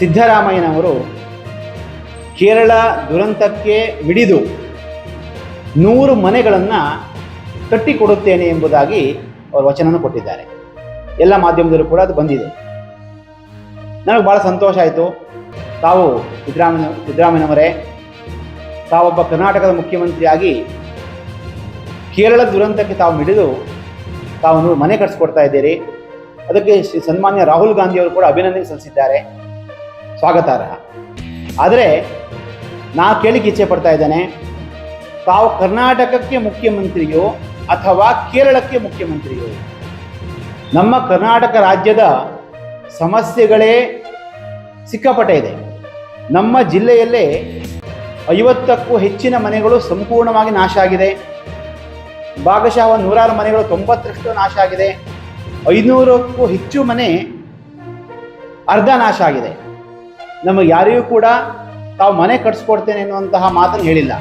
ಸಿದ್ದರಾಮಯ್ಯನವರು ಕೇರಳ ದುರಂತಕ್ಕೆ ಮಿಡಿದು 100 ಮನೆಗಳನ್ನು ಕಟ್ಟಿಕೊಡುತ್ತೇನೆ ಎಂಬುದಾಗಿ ಅವರು ವಚನವನ್ನು ಕೊಟ್ಟಿದ್ದಾರೆ. ಎಲ್ಲ ಮಾಧ್ಯಮದಲ್ಲೂ ಕೂಡ ಅದು ಬಂದಿದೆ. ನನಗೆ ಭಾಳ ಸಂತೋಷ ಆಯಿತು. ತಾವು ಸಿದ್ದರಾಮಯ್ಯನವರೇ, ತಾವೊಬ್ಬ ಕರ್ನಾಟಕದ ಮುಖ್ಯಮಂತ್ರಿಯಾಗಿ ಕೇರಳ ದುರಂತಕ್ಕೆ ತಾವು ಮಿಡಿದು ತಾವು 100 ಮನೆ ಕಟ್ಟಿಸ್ಕೊಡ್ತಾ ಇದ್ದೀರಿ. ಅದಕ್ಕೆ ಸನ್ಮಾನ್ಯ ರಾಹುಲ್ ಗಾಂಧಿಯವರು ಕೂಡ ಅಭಿನಂದನೆ ಸಲ್ಲಿಸಿದ್ದಾರೆ, ಸ್ವಾಗತಾರ್ಹ. ಆದರೆ ನಾ ಕೇಳಿಕ್ಕೆ ಇಚ್ಛೆ ಪಡ್ತಾ ಇದ್ದೇನೆ, ತಾವು ಕರ್ನಾಟಕಕ್ಕೆ ಮುಖ್ಯಮಂತ್ರಿಯೋ ಅಥವಾ ಕೇರಳಕ್ಕೆ ಮುಖ್ಯಮಂತ್ರಿಯೋ? ನಮ್ಮ ಕರ್ನಾಟಕ ರಾಜ್ಯದ ಸಮಸ್ಯೆಗಳೇ ಸಿಕ್ಕಾಪಟ್ಟೆ ಇದೆ. ನಮ್ಮ ಜಿಲ್ಲೆಯಲ್ಲೇ 50ಕ್ಕೂ ಹೆಚ್ಚಿನ ಮನೆಗಳು ಸಂಪೂರ್ಣವಾಗಿ ನಾಶ ಆಗಿದೆ. ಭಾಗಶಃ 106 ಮನೆಗಳು 90% ನಾಶ ಆಗಿದೆ. 500ಕ್ಕೂ ಹೆಚ್ಚು ಮನೆ ಅರ್ಧ ನಾಶ ಆಗಿದೆ. ನಮಗೆ ಯಾರಿಗೂ ಕೂಡ ತಾವು ಮನೆ ಕಟ್ಸ್ಕೊಡ್ತೇನೆ ಎನ್ನುವಂತಹ ಮಾತನ್ನು ಹೇಳಿಲ್ಲ.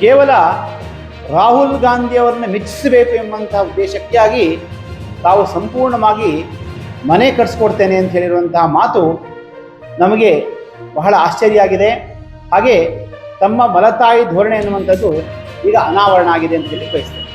ಕೇವಲ ರಾಹುಲ್ ಗಾಂಧಿಯವರನ್ನು ಮೆಚ್ಚಿಸಬೇಕು ಎಂಬಂತಹ ಉದ್ದೇಶಕ್ಕಾಗಿ ತಾವು ಸಂಪೂರ್ಣವಾಗಿ ಮನೆ ಕಟ್ಸ್ಕೊಡ್ತೇನೆ ಅಂತ ಹೇಳಿರುವಂತಹ ಮಾತು ನಮಗೆ ಬಹಳ ಆಶ್ಚರ್ಯ ಆಗಿದೆ. ಹಾಗೆ ತಮ್ಮ ಮಲತಾಯಿ ಧೋರಣೆ ಎನ್ನುವಂಥದ್ದು ಈಗ ಅನಾವರಣ ಆಗಿದೆ ಅಂತ ಹೇಳಿ ಬಯಸ್ತೇನೆ.